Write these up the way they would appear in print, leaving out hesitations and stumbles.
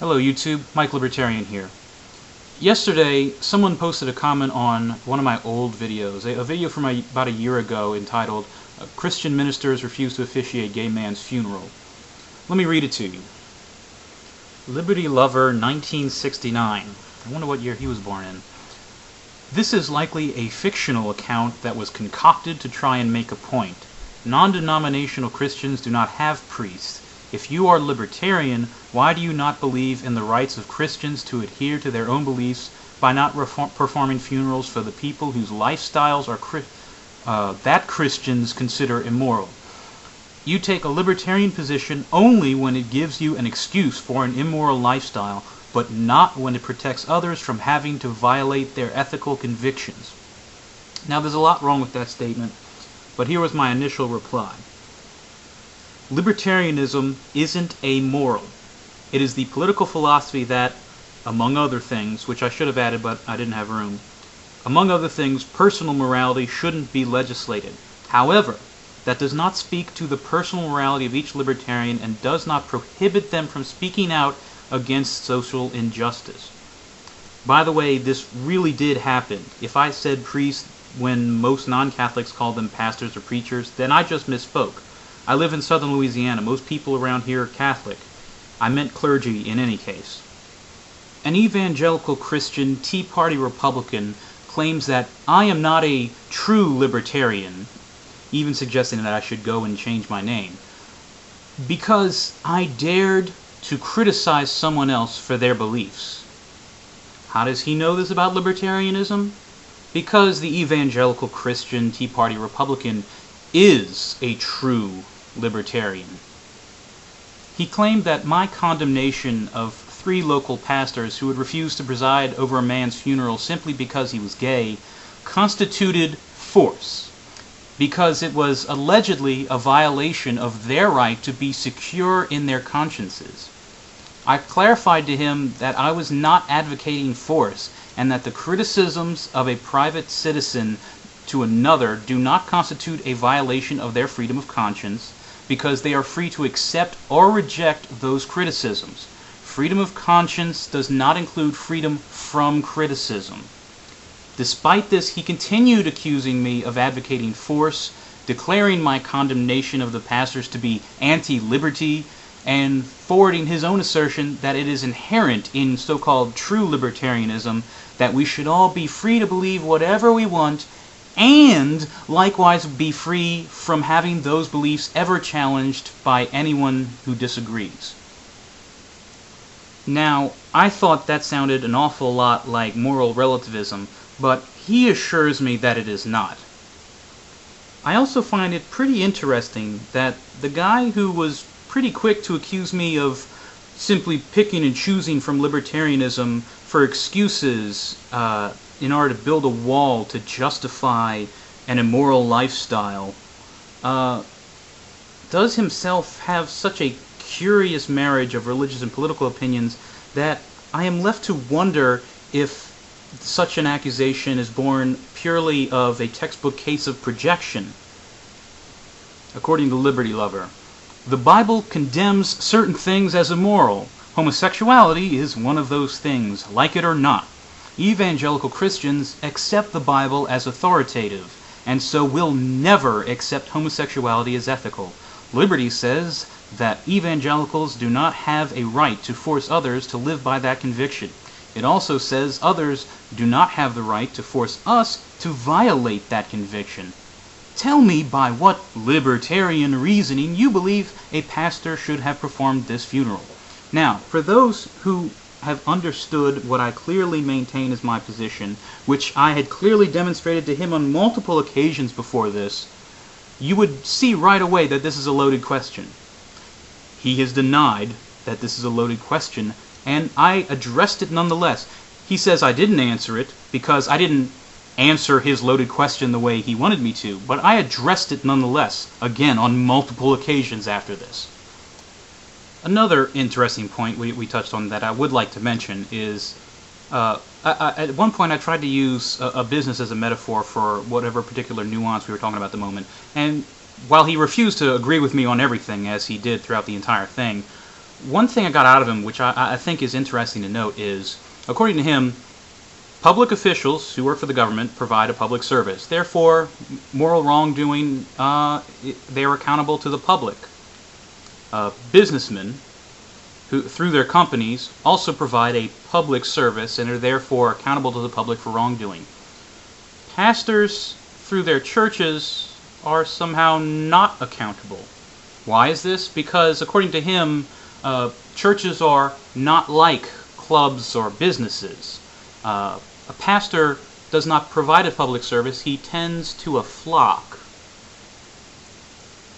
Hello YouTube, MikeLibertarian here. Yesterday, someone posted a comment on one of my old videos, a video from about a year ago entitled, Christian Ministers Refuse to Officiate Gay Man's Funeral. Let me read it to you. Liberty Lover 1969. I wonder what year he was born in. This is likely a fictional account that was concocted to try and make a point. Non-denominational Christians do not have priests. If you are libertarian, why do you not believe in the rights of Christians to adhere to their own beliefs by not performing funerals for the people whose lifestyles are that Christians consider immoral? You take a libertarian position only when it gives you an excuse for an immoral lifestyle, but not when it protects others from having to violate their ethical convictions. Now, there's a lot wrong with that statement, but here was my initial reply. Libertarianism isn't amoral. It is the political philosophy that, among other things, which I should have added but I didn't have room, among other things, personal morality shouldn't be legislated. However, that does not speak to the personal morality of each libertarian and does not prohibit them from speaking out against social injustice. By the way, this really did happen. If I said priest when most non-Catholics call them pastors or preachers, then I just misspoke. I live in southern Louisiana. Most people around here are Catholic. I meant clergy in any case. An evangelical Christian Tea Party Republican claims that I am not a true libertarian, even suggesting that I should go and change my name, because I dared to criticize someone else for their beliefs. How does he know this about libertarianism? Because the evangelical Christian Tea Party Republican is a true libertarian. He claimed that my condemnation of 3 local pastors who had refused to preside over a man's funeral simply because he was gay constituted force, because it was allegedly a violation of their right to be secure in their consciences. I clarified to him that I was not advocating force, and that the criticisms of a private citizen to another do not constitute a violation of their freedom of conscience, because they are free to accept or reject those criticisms. Freedom of conscience does not include freedom from criticism. Despite this, he continued accusing me of advocating force, declaring my condemnation of the pastors to be anti-liberty, and forwarding his own assertion that it is inherent in so-called true libertarianism that we should all be free to believe whatever we want, and likewise be free from having those beliefs ever challenged by anyone who disagrees. Now, I thought that sounded an awful lot like moral relativism, but he assures me that it is not. I also find it pretty interesting that the guy who was pretty quick to accuse me of simply picking and choosing from libertarianism for excuses in order to build a wall to justify an immoral lifestyle, does himself have such a curious marriage of religious and political opinions that I am left to wonder if such an accusation is born purely of a textbook case of projection. According to Liberty Lover, the Bible condemns certain things as immoral. Homosexuality is one of those things, like it or not. Evangelical Christians accept the Bible as authoritative, and so will never accept homosexuality as ethical. Liberty says that evangelicals do not have a right to force others to live by that conviction. It also says others do not have the right to force us to violate that conviction. Tell me by what libertarian reasoning you believe a pastor should have performed this funeral. Now, for those who have understood what I clearly maintain as my position, which I had clearly demonstrated to him on multiple occasions before this, you would see right away that this is a loaded question. He has denied that this is a loaded question, and I addressed it nonetheless. He says I didn't answer it because I didn't answer his loaded question the way he wanted me to, but I addressed it nonetheless, again, on multiple occasions after this. Another interesting point we touched on that I would like to mention is, at one point I tried to use a business as a metaphor for whatever particular nuance we were talking about at the moment, and while he refused to agree with me on everything, as he did throughout the entire thing, one thing I got out of him, which I think is interesting to note, is, according to him, public officials who work for the government provide a public service. Therefore, moral wrongdoing, they are accountable to the public. Businessmen, who through their companies, also provide a public service and are therefore accountable to the public for wrongdoing. Pastors, through their churches, are somehow not accountable. Why is this? Because, according to him, churches are not like clubs or businesses. A pastor does not provide a public service, he tends to a flock.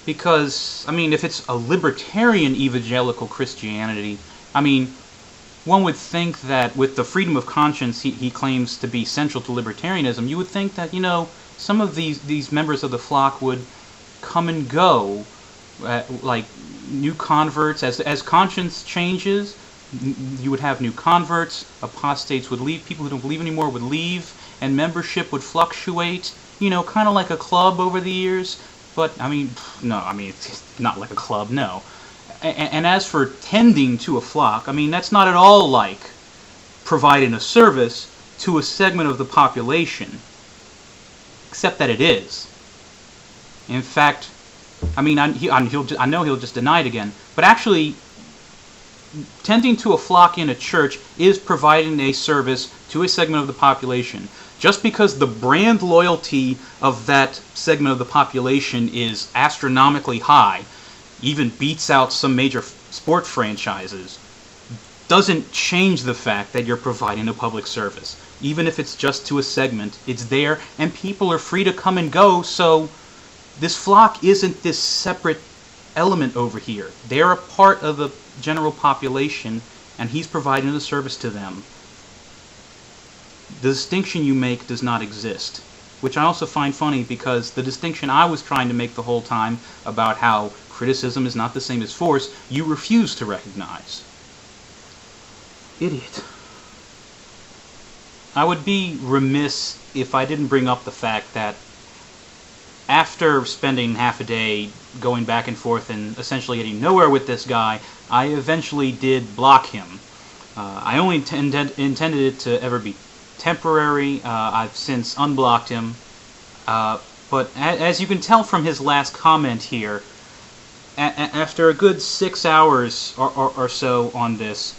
Because, I mean, if it's a libertarian evangelical Christianity, I mean, one would think that with the freedom of conscience he claims to be central to libertarianism, you would think that, you know, some of these members of the flock would come and go, like new converts. As conscience changes, you would have new converts, apostates would leave, people who don't believe anymore would leave, and membership would fluctuate, you know, kind of like a club over the years. But, I mean, no, I mean, it's not like a club, no. And as for tending to a flock, I mean, that's not at all like providing a service to a segment of the population, except that it is. In fact, I mean, I know he'll just deny it again, but actually, tending to a flock in a church is providing a service to a segment of the population. Just because the brand loyalty of that segment of the population is astronomically high, even beats out some major sport franchises, doesn't change the fact that you're providing a public service. Even if it's just to a segment, it's there, and people are free to come and go, so this flock isn't this separate element over here. They're a part of the general population, and he's providing a service to them. The distinction you make does not exist, which I also find funny because the distinction I was trying to make the whole time about how criticism is not the same as force, you refuse to recognize. Idiot. I would be remiss if I didn't bring up the fact that after spending half a day going back and forth and essentially getting nowhere with this guy, I eventually did block him. I only intended it to ever be temporary. I've since unblocked him. But as you can tell from his last comment here, after a good 6 hours or so on this,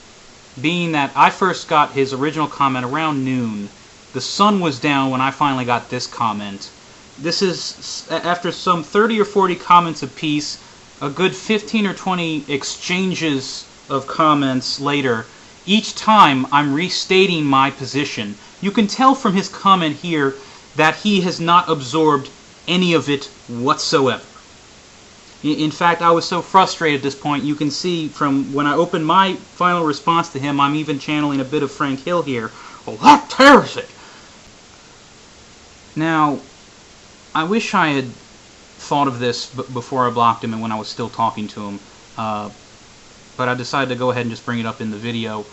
being that I first got his original comment around noon, the sun was down when I finally got this comment. This is, after some 30 or 40 comments apiece, a good 15 or 20 exchanges of comments later, each time I'm restating my position. You can tell from his comment here that he has not absorbed any of it whatsoever. In fact, I was so frustrated at this point, you can see from when I opened my final response to him, I'm even channeling a bit of Frank Hill here. Well, that tears it! Now, I wish I had thought of this before I blocked him and when I was still talking to him, but I decided to go ahead and just bring it up in the video.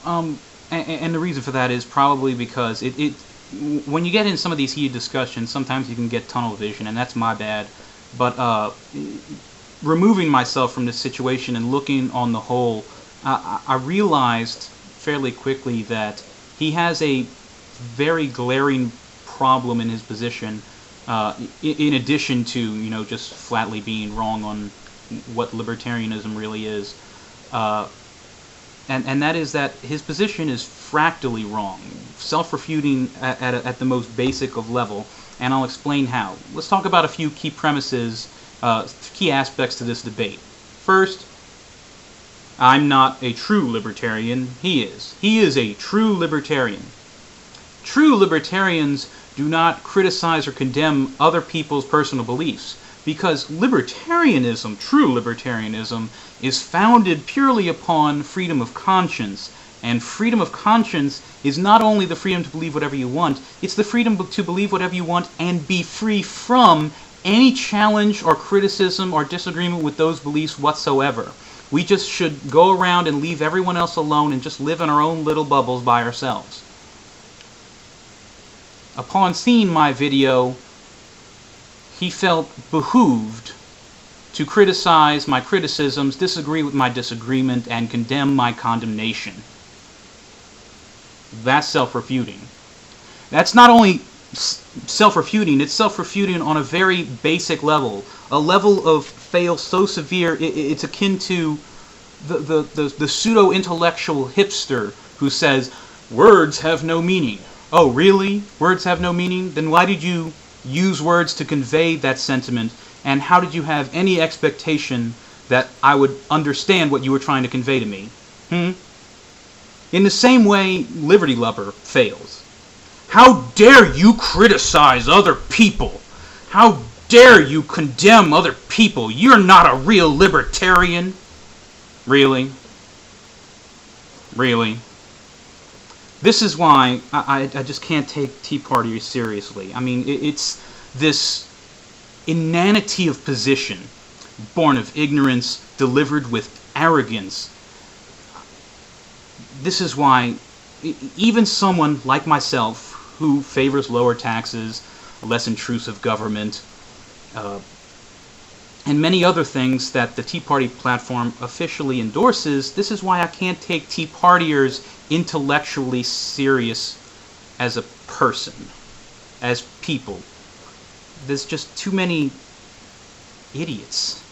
And the reason for that is probably because when you get in some of these heated discussions, sometimes you can get tunnel vision, and that's my bad. But removing myself from this situation and looking on the whole, I realized fairly quickly that he has a very glaring problem in his position, in addition to, you know, just flatly being wrong on what libertarianism really is. And that is that his position is fractally wrong, self-refuting at the most basic of level, and I'll explain how. Let's talk about a few key premises, key aspects to this debate. First, I'm not a true libertarian. He is. He is a true libertarian. True libertarians do not criticize or condemn other people's personal beliefs, because libertarianism, true libertarianism, is founded purely upon freedom of conscience. And freedom of conscience is not only the freedom to believe whatever you want, it's the freedom to believe whatever you want and be free from any challenge or criticism or disagreement with those beliefs whatsoever. We just should go around and leave everyone else alone and just live in our own little bubbles by ourselves. Upon seeing my video, he felt behooved to criticize my criticisms, disagree with my disagreement, and condemn my condemnation. That's self-refuting. That's not only self-refuting, it's self-refuting on a very basic level. A level of fail so severe, it's akin to the pseudo-intellectual hipster who says, words have no meaning. Oh, really? Words have no meaning? Then why did you use words to convey that sentiment, and how did you have any expectation that I would understand what you were trying to convey to me? In the same way, Liberty Lover fails. How dare you criticize other people? How dare you condemn other people? You're not a real libertarian. Really? Really? This is why I just can't take Tea Partiers seriously. I mean, it's this inanity of position, born of ignorance, delivered with arrogance. This is why even someone like myself, who favors lower taxes, a less intrusive government, and many other things that the Tea Party platform officially endorses, this is why I can't take Tea Partiers intellectually serious as a person, as people. There's just too many idiots.